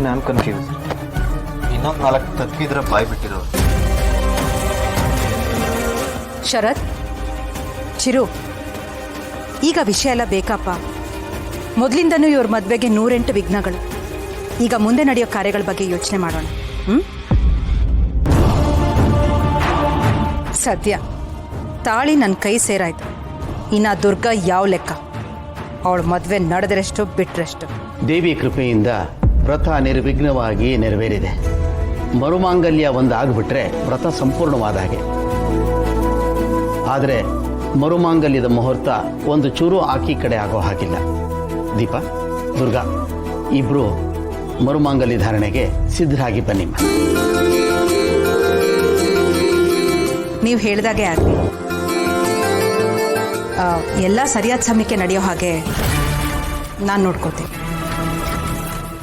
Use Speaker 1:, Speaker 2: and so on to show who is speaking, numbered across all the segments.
Speaker 1: I am confuse. ಇನ್ನೊಂದು 4 ತಪ್ಪಿದ್ರೆ ಬಾಯ್ ಬಿಟ್ಟಿರೋರು.
Speaker 2: ಶರತ್, ಚಿರು, ಈಗ ವಿಷಯ ಎಲ್ಲ ಬೇಕಪ್ಪ. ಮೊದಲಿಂದನೂ ಇವ್ರ ಮದುವೆಗೆ 108 ವಿಘ್ನಗಳು. ಈಗ ಮುಂದೆ ನಡೆಯೋ ಕಾರ್ಯಗಳ ಬಗ್ಗೆ ಯೋಚನೆ ಮಾಡೋಣ. ಸದ್ಯ ತಾಳಿ ನನ್ನ ಕೈ ಸೇರಾಯ್ತು. ಇನ್ನು ದುರ್ಗಾ ಯಾವ ಲೆಕ್ಕ? ಅವಳ ಮದುವೆ ನಡೆದರೆಷ್ಟು ಬಿಟ್ರೆಷ್ಟು.
Speaker 3: ದೇವಿ ಕೃಪೆಯಿಂದ ವ್ರತ ನಿರ್ವಿಘ್ನವಾಗಿ ನೆರವೇರಿದೆ. ಮರುಮಾಂಗಲ್ಯ ಒಂದಾಗ್ಬಿಟ್ರೆ ವ್ರತ ಸಂಪೂರ್ಣವಾದ ಹಾಗೆ. ಆದರೆ ಮರುಮಾಂಗಲ್ಯದ ಮುಹೂರ್ತ ಒಂದು ಚೂರು ಆಕಿ ಕಡೆ ಆಗೋ ಹಾಗಿಲ್ಲ. ದೀಪಾ, ದುರ್ಗಾ ಇಬ್ರು ಮರುಮಾಂಗಲ್ಯ ಧಾರಣೆಗೆ ಸಿದ್ಧರಾಗಿ ಬನ್ನಿಮ್ಮ.
Speaker 2: ನೀವು ಹೇಳಿದಾಗೆ ಆಗಲಿ. ಎಲ್ಲ ಸರಿಯಾದ ಸಮಯಕ್ಕೆ ನಡೆಯೋ ಹಾಗೆ ನಾನು ನೋಡ್ಕೋತೀನಿ.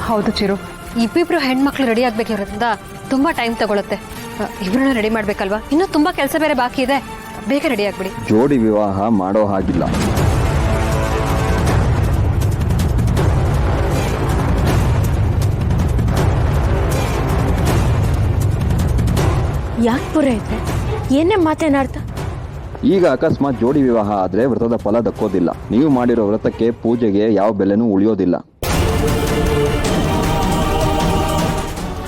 Speaker 4: ಹೌದು ಚಿರು, ಇಬ್ಬಿಬ್ರು ಹೆಣ್ಮಕ್ಳು ರೆಡಿ ಆಗ್ಬೇಕಿರೋದ್ರಿಂದ ತುಂಬಾ ಟೈಮ್ ತಗೊಳುತ್ತೆ. ಇಬ್ರನ್ನ ರೆಡಿ ಮಾಡ್ಬೇಕಲ್ವಾ? ಇನ್ನೂ ತುಂಬಾ ಕೆಲಸ ಬೇರೆ ಬಾಕಿ ಇದೆ. ಬೇಗ ರೆಡಿ ಆಗ್ಬಿಡಿ.
Speaker 5: ಜೋಡಿ ವಿವಾಹ ಮಾಡೋ ಹಾಗಿಲ್ಲ.
Speaker 6: ಯಾಕೆ ಪುರೋಹಿತ್ರೆ, ಏನೇ ಮಾತೇನಾರ್ಥ?
Speaker 5: ಈಗ ಅಕಸ್ಮಾತ್ ಜೋಡಿ ವಿವಾಹ ಆದ್ರೆ ವ್ರತದ ಫಲ ದಕ್ಕೋದಿಲ್ಲ. ನೀವು ಮಾಡಿರೋ ವ್ರತಕ್ಕೆ ಪೂಜೆಗೆ ಯಾವ ಬೆಲೆನೂ ಉಳಿಯೋದಿಲ್ಲ.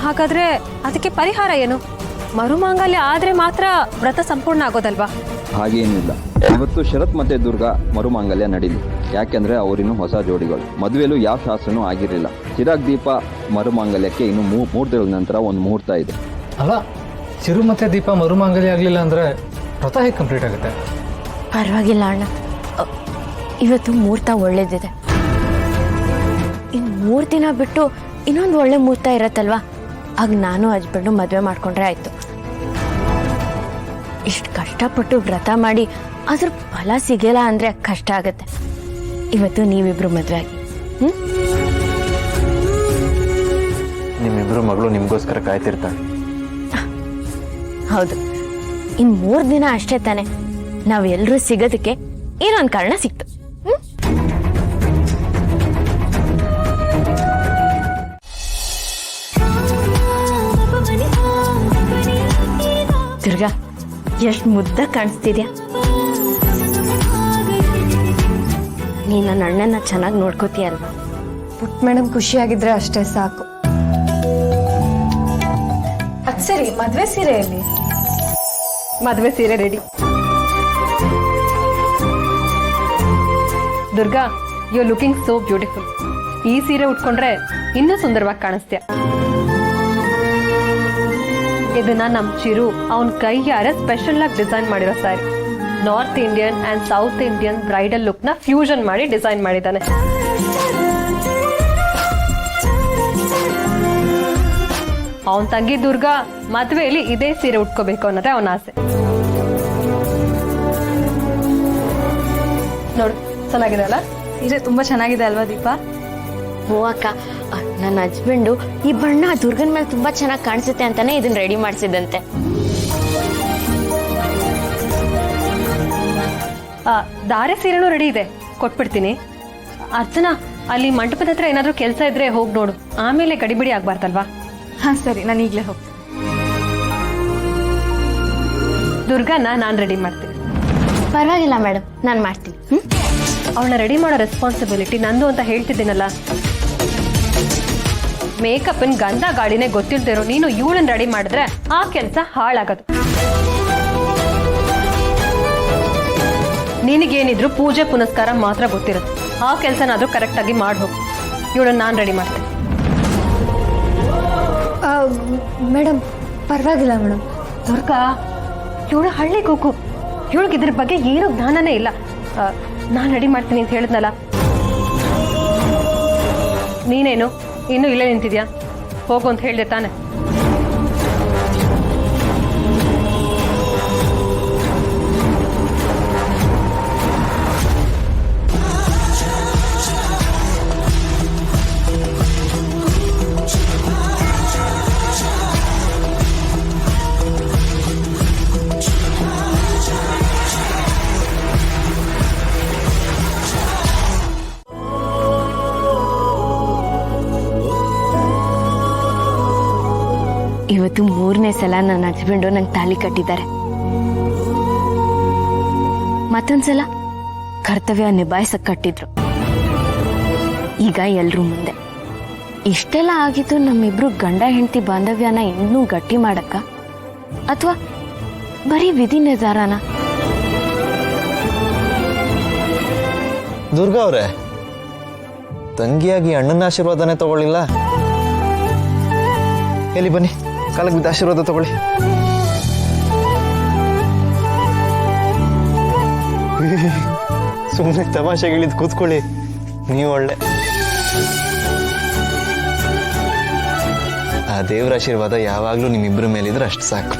Speaker 4: ಹಾಗಾದ್ರೆ ಅದಕ್ಕೆ ಪರಿಹಾರ ಏನು? ಮರುಮಾಂಗಲ್ಯ ಆದ್ರೆ ಮಾತ್ರ ವ್ರತ ಸಂಪೂರ್ಣ ಆಗೋದಲ್ವಾ?
Speaker 5: ಹಾಗೇನಿಲ್ಲ. ಇವತ್ತು ಶರತ್ ಮತ್ತೆ ದುರ್ಗಾ ಮರುಮಾಂಗಲ್ಯ ನಡೀಲಿ. ಯಾಕೆಂದ್ರೆ ಅವರಿನ್ನು ಹೊಸ ಜೋಡಿಗಳು. ಮದುವೆಲೂ ಯಾವ ಶಾಸ್ತ್ರನೂ ಆಗಿರಲಿಲ್ಲ. ಚಿರಾಗ್ ದೀಪ ಮರುಮಾಂಗಲ್ಯಕ್ಕೆ ಇನ್ನು 3 ದಿನದ ನಂತರ ಒಂದು ಮುಹೂರ್ತ ಇದೆ.
Speaker 1: ಅಲ್ಲ, ಚಿರು ಮತ್ತೆ ದೀಪ ಮರುಮಾಂಗಲ್ಯ ಆಗಲಿಲ್ಲ ಅಂದ್ರೆ ವ್ರತ ಹೇಗೆ ಕಂಪ್ಲೀಟ್ ಆಗುತ್ತೆ?
Speaker 6: ಪರವಾಗಿಲ್ಲ ಅಣ್ಣ, ಇವತ್ತು ಮುಹೂರ್ತ ಒಳ್ಳೇದಿದೆ. ಇನ್ನು 3 ದಿನ ಬಿಟ್ಟು ಇನ್ನೊಂದು ಒಳ್ಳೆ ಮುಹೂರ್ತ ಇರತ್ತಲ್ವಾ? ಆಗ ನಾನು ಹಸ್ಬೆಂಡು ಮದುವೆ ಮಾಡ್ಕೊಂಡ್ರೆ ಆಯ್ತು. ಇಷ್ಟು ಕಷ್ಟಪಟ್ಟು ವ್ರತ ಮಾಡಿ ಅದ್ರ ಫಲ ಸಿಗಲ್ಲ ಅಂದ್ರೆ ಕಷ್ಟ ಆಗತ್ತೆ. ಇವತ್ತು ನೀವಿಬ್ರು ಮದುವೆ ಆಗಿ.
Speaker 1: ನಿಮ್ಮಿಬ್ರು ಮಗಳು ನಿಮಗೋಸ್ಕರ ಕಾಯ್ತಿರ್ತಾಳೆ.
Speaker 6: ಹೌದು, ಇನ್ 3 ದಿನ ಅಷ್ಟೇ ತಾನೆ. ನಾವೆಲ್ಲರೂ ಸಿಗೋದಕ್ಕೆ ಏನೊಂದು ಕಾರಣ ಸಿಕ್ತು. ದುರ್ಗಾ, ಎಷ್ಟು ಮುದ್ದ ಕಾಣಿಸ್ತಿದ್ಯಾ. ನೀ ನನ್ನ ಅಣ್ಣನ ಚೆನ್ನಾಗಿ ನೋಡ್ಕೋತೀಯ ಅಲ್ವಾ?
Speaker 7: ಪುಟ್ ಮೇಡಮ್ ಖುಷಿಯಾಗಿದ್ರೆ ಅಷ್ಟೇ ಸಾಕು. ಅದ್ ಸರಿ, ಮದ್ವೆ ಸೀರೆಯಲ್ಲಿ?
Speaker 4: ಮದ್ವೆ ಸೀರೆ ready. Durga, you are looking so beautiful. ಈ ಸೀರೆ ಉಟ್ಕೊಂಡ್ರೆ ಇನ್ನೂ ಸುಂದರವಾಗಿ ಕಾಣಿಸ್ತೀಯ. ಇದನ್ನ ನಮ್ ಚಿರು ಅವನ್ ಕೈಯಾರೆ ಸ್ಪೆಷಲ್ ಆಗಿ ಡಿಸೈನ್ ಮಾಡಿರೋ sari. North Indian and south Indian bridal look ನ ಫ್ಯೂಷನ್ ಮಾಡಿ ಡಿಸೈನ್ ಮಾಡಿದ್ದಾನೆ. ಅವನ್ ತಂಗಿ ದುರ್ಗಾ ಮದ್ವೆಯಲ್ಲಿ ಇದೇ ಸೀರೆ ಉಟ್ಕೋಬೇಕು ಅನ್ನೋದೇ ಅವನ ಆಸೆ. ನೋಡು, ಚೆನ್ನಾಗಿದೆ ಅಲ್ಲ?
Speaker 7: ಸೀರೆ ತುಂಬಾ ಚೆನ್ನಾಗಿದೆ ಅಲ್ವಾ ದೀಪಾ?
Speaker 6: ಹ್ಞೂ ಅಕ್ಕ, ನನ್ನ ಹಸ್ಬೆಂಡು ಈ ಬಣ್ಣ ದುರ್ಗನ್ ಮೇಲೆ ತುಂಬಾ ಚೆನ್ನಾಗಿ ಕಾಣಿಸುತ್ತೆ ಅಂತಾನೆ ಇದನ್ನ ರೆಡಿ ಮಾಡಿಸಿದಂತೆ.
Speaker 4: ದಾರೆ ಸೀರೆನೂ ರೆಡಿ ಇದೆ, ಕೊಟ್ಬಿಡ್ತೀನಿ. ಅರ್ಚನಾ, ಅಲ್ಲಿ ಮಂಟಪದ ಹತ್ರ ಏನಾದ್ರೂ ಕೆಲಸ ಇದ್ರೆ ಹೋಗಿ ನೋಡು. ಆಮೇಲೆ ಗಡಿಬಿಡಿ ಆಗ್ಬಾರ್ದಲ್ವಾ?
Speaker 7: ಹಾ ಸರಿ, ನಾನು ಈಗಲೇ ಹೋಗ್ತೀನಿ.
Speaker 4: ದುರ್ಗಾನ ನಾನು ರೆಡಿ ಮಾಡ್ತೀನಿ.
Speaker 6: ಪರವಾಗಿಲ್ಲ ಮೇಡಮ್, ನಾನು ಮಾಡ್ತೀನಿ.
Speaker 4: ಅವಳನ್ನ ರೆಡಿ ಮಾಡೋ ರೆಸ್ಪಾನ್ಸಿಬಿಲಿಟಿ ನಂದು ಅಂತ ಹೇಳ್ತಿದ್ದೀನಲ್ಲ. ಮೇಕಪ್ನ ಗಂಧ ಗಾಳಿನೇ ಗೊತ್ತಿಲ್ದಿರೋ ನೀನು ಇವಳನ್ನ ರೆಡಿ ಮಾಡಿದ್ರೆ ಆ ಕೆಲಸ ಹಾಳಾಗದು. ನಿನಗೇನಿದ್ರು ಪೂಜೆ ಪುನಸ್ಕಾರ ಮಾತ್ರ ಗೊತ್ತಿರುತ್ತೆ. ಆ ಕೆಲಸನಾದ್ರೂ ಕರೆಕ್ಟ್ ಆಗಿ ಮಾಡಿ ಹೋಗು. ಇವಳನ್ನ ನಾನು ರೆಡಿ ಮಾಡ್ತೀನಿ.
Speaker 7: ಮೇಡಮ್ ಪರವಾಗಿಲ್ಲ ಮೇಡಮ್.
Speaker 4: ದುರ್ಗಾ, ಇವಳು ಹಳ್ಳಿಗೆ ಹೋಗು. ಇವಳಿಗೆ ಇದ್ರ ಬಗ್ಗೆ ಏನೂ ಜ್ಞಾನನೇ ಇಲ್ಲ. ನಾನು ರೆಡಿ ಮಾಡ್ತೀನಿ ಅಂತ ಹೇಳಿದ್ನಲ್ಲ. ನೀನೇನು ಇನ್ನೂ ಇಲ್ಲೇ ನಿಂತಿದ್ಯಾ? ಹೋಗು ಅಂತ ಹೇಳಿದೆ ತಾನೆ.
Speaker 6: ಇವತ್ತು 3ನೇ ಸಲ ನನ್ನ ಹಸ್ಬೆಂಡು ನಂಗೆ ತಾಳಿ ಕಟ್ಟಿದ್ದಾರೆ. ಮತ್ತೊಂದ್ಸಲ ಕರ್ತವ್ಯ ನಿಭಾಯಿಸಕ್ ಕಟ್ಟಿದ್ರು. ಈಗ ಎಲ್ರೂ ಮುಂದೆ. ಇಷ್ಟೆಲ್ಲ ಆಗಿದ್ದು ನಮ್ಮಿಬ್ರು ಗಂಡ ಹೆಂಡತಿ ಬಾಂಧವ್ಯನ ಇನ್ನೂ ಗಟ್ಟಿ ಮಾಡಕ್ಕ ಅಥವಾ ಬರೀ ವಿಧಿ ನಿರ್ಧಾರನ?
Speaker 8: ದುರ್ಗಾ ಅವರೇ, ತಂಗಿಯಾಗಿ ಅಣ್ಣನ ಆಶೀರ್ವಾದನೇ ತಗೊಳ್ಳಿಲ್ಲ. ಎಲ್ಲಿ ಬನ್ನಿ, ಕಾಲಕ್ಕೆ ಬಿದ್ದ ಆಶೀರ್ವಾದ ತಗೊಳ್ಳಿ. ಸುಮ್ಮನೆ ತಮಾಷೆಗಳಿದ್ದು ಕೂತ್ಕೊಳ್ಳಿ, ನೀವು ಒಳ್ಳೆ. ಆ ದೇವರ ಆಶೀರ್ವಾದ ಯಾವಾಗಲೂ ನಿಮ್ಮಿಬ್ಬರ ಮೇಲಿದ್ರೆ ಅಷ್ಟು ಸಾಕು.